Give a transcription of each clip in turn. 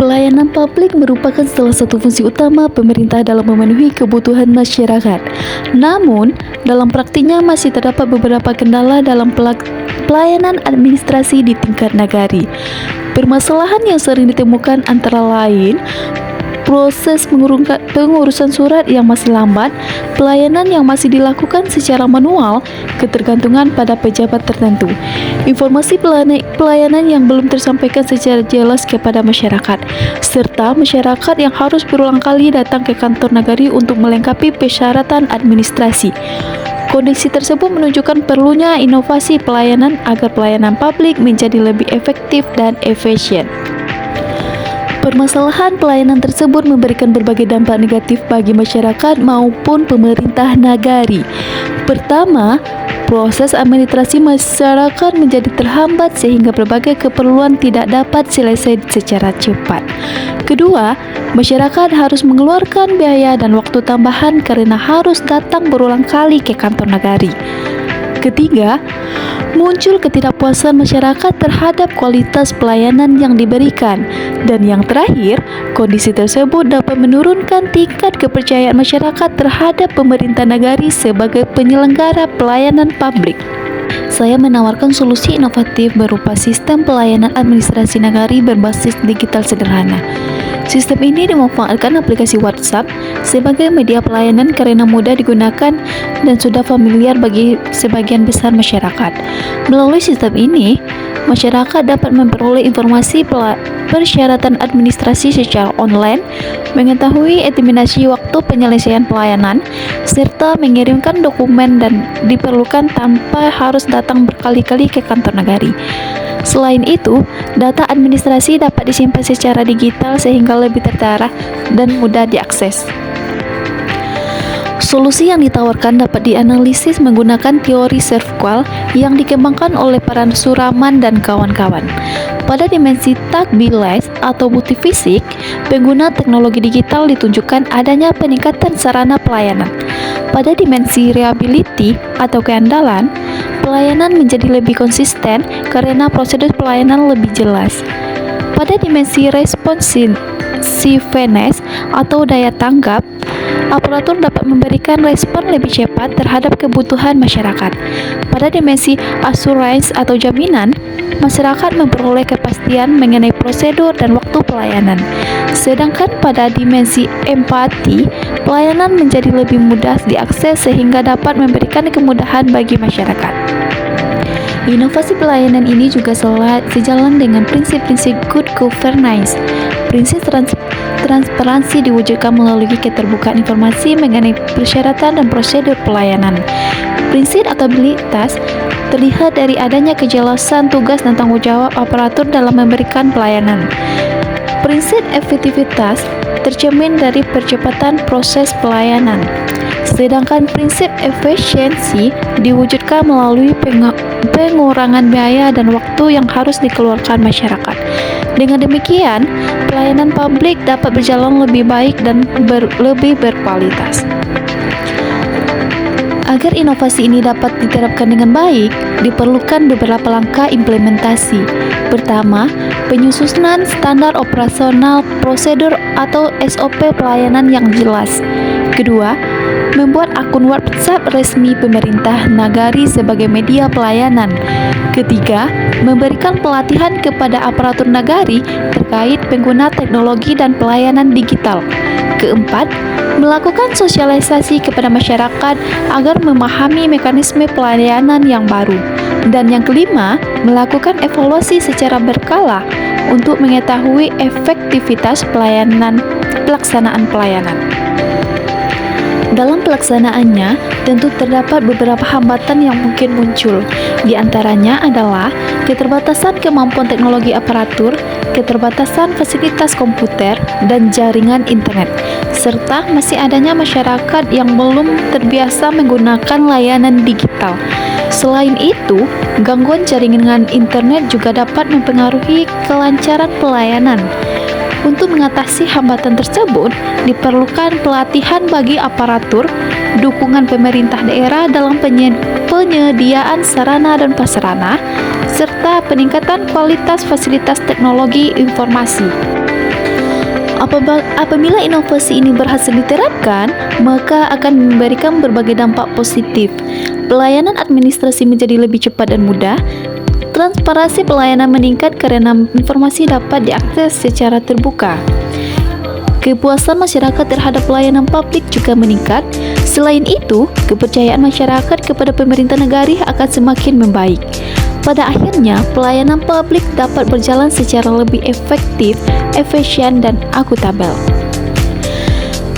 Pelayanan publik merupakan salah satu fungsi utama pemerintah dalam memenuhi kebutuhan masyarakat. Namun, dalam praktiknya masih terdapat beberapa kendala dalam pelayanan administrasi di tingkat nagari. Permasalahan yang sering ditemukan antara lain proses pengurusan surat yang masih lambat, pelayanan yang masih dilakukan secara manual, ketergantungan pada pejabat tertentu, informasi pelayanan yang belum tersampaikan secara jelas kepada masyarakat, serta masyarakat yang harus berulang kali datang ke kantor nagari untuk melengkapi persyaratan administrasi. Kondisi tersebut menunjukkan perlunya inovasi pelayanan agar pelayanan publik menjadi lebih efektif dan efisien. Permasalahan pelayanan tersebut memberikan berbagai dampak negatif bagi masyarakat maupun pemerintah nagari. Pertama, proses administrasi masyarakat menjadi terhambat sehingga berbagai keperluan tidak dapat selesai secara cepat. Kedua, masyarakat harus mengeluarkan biaya dan waktu tambahan karena harus datang berulang kali ke kantor nagari. Ketiga, muncul ketidakpuasan masyarakat terhadap kualitas pelayanan yang diberikan. Dan yang terakhir, kondisi tersebut dapat menurunkan tingkat kepercayaan masyarakat terhadap pemerintah nagari sebagai penyelenggara pelayanan publik. Saya menawarkan solusi inovatif berupa sistem pelayanan administrasi nagari berbasis digital sederhana. Sistem ini memanfaatkan aplikasi WhatsApp sebagai media pelayanan karena mudah digunakan dan sudah familiar bagi sebagian besar masyarakat. Melalui sistem ini, masyarakat dapat memperoleh informasi persyaratan administrasi secara online, mengetahui estimasi waktu penyelesaian pelayanan, serta mengirimkan dokumen dan diperlukan tanpa harus datang berkali-kali ke kantor nagari. Selain itu, data administrasi dapat disimpan secara digital sehingga lebih terarah dan mudah diakses. Solusi yang ditawarkan dapat dianalisis menggunakan teori SERVQUAL yang dikembangkan oleh para Suraman dan kawan-kawan. Pada dimensi takbiles atau bukti fisik, pengguna teknologi digital ditunjukkan adanya peningkatan sarana pelayanan. Pada dimensi reliability atau keandalan, pelayanan menjadi lebih konsisten karena prosedur pelayanan lebih jelas. Pada dimensi responsiveness atau daya tanggap, aparatur dapat memberikan respon lebih cepat terhadap kebutuhan masyarakat. Pada dimensi assurance atau jaminan, masyarakat memperoleh kepastian mengenai prosedur dan waktu pelayanan. Sedangkan pada dimensi empati, pelayanan menjadi lebih mudah diakses sehingga dapat memberikan kemudahan bagi masyarakat. Inovasi pelayanan ini juga sejalan dengan prinsip-prinsip good governance. Prinsip transparansi diwujudkan melalui keterbukaan informasi mengenai persyaratan dan prosedur pelayanan. Prinsip akuntabilitas terlihat dari adanya kejelasan tugas dan tanggung jawab aparatur dalam memberikan pelayanan. Prinsip efektivitas tercermin dari percepatan proses pelayanan. Sedangkan prinsip efisiensi diwujudkan melalui pengurangan biaya dan waktu yang harus dikeluarkan masyarakat. Dengan demikian, pelayanan publik dapat berjalan lebih baik dan lebih berkualitas. Agar inovasi ini dapat diterapkan dengan baik, diperlukan beberapa langkah implementasi. Pertama, penyusunan standar operasional prosedur atau SOP pelayanan yang jelas. Kedua, membuat akun WhatsApp resmi pemerintah nagari sebagai media pelayanan. Ketiga, memberikan pelatihan kepada aparatur nagari terkait pengguna teknologi dan pelayanan digital. Keempat, melakukan sosialisasi kepada masyarakat agar memahami mekanisme pelayanan yang baru. Dan yang kelima, melakukan evaluasi secara berkala untuk mengetahui efektivitas pelaksanaan pelayanan. Dalam pelaksanaannya, tentu terdapat beberapa hambatan yang mungkin muncul. Di antaranya adalah keterbatasan kemampuan teknologi aparatur, keterbatasan fasilitas komputer, dan jaringan internet, serta masih adanya masyarakat yang belum terbiasa menggunakan layanan digital. Selain itu, gangguan jaringan internet juga dapat mempengaruhi kelancaran pelayanan. Untuk mengatasi hambatan tersebut, diperlukan pelatihan bagi aparatur, dukungan pemerintah daerah dalam penyediaan sarana dan prasarana, serta peningkatan kualitas fasilitas teknologi informasi. Apabila inovasi ini berhasil diterapkan, maka akan memberikan berbagai dampak positif. Pelayanan administrasi menjadi lebih cepat dan mudah. Transparansi pelayanan meningkat karena informasi dapat diakses secara terbuka. Kepuasan masyarakat terhadap pelayanan publik juga meningkat. Selain itu, kepercayaan masyarakat kepada pemerintah negara akan semakin membaik. Pada akhirnya, pelayanan publik dapat berjalan secara lebih efektif, efisien, dan akuntabel.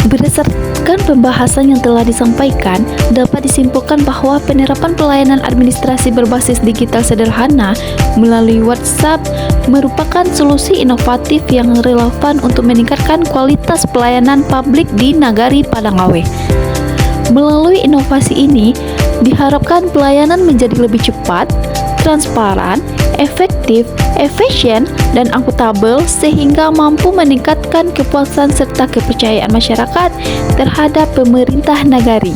Berdasarkan pembahasan yang telah disampaikan, dapat disimpulkan bahwa penerapan pelayanan administrasi berbasis digital sederhana melalui WhatsApp merupakan solusi inovatif yang relevan untuk meningkatkan kualitas pelayanan publik di Nagari Padang Aweh. Melalui inovasi ini, diharapkan pelayanan menjadi lebih cepat, transparan, efektif, efisien, dan akuntabel sehingga mampu meningkatkan kepuasan serta kepercayaan masyarakat terhadap pemerintah nagari.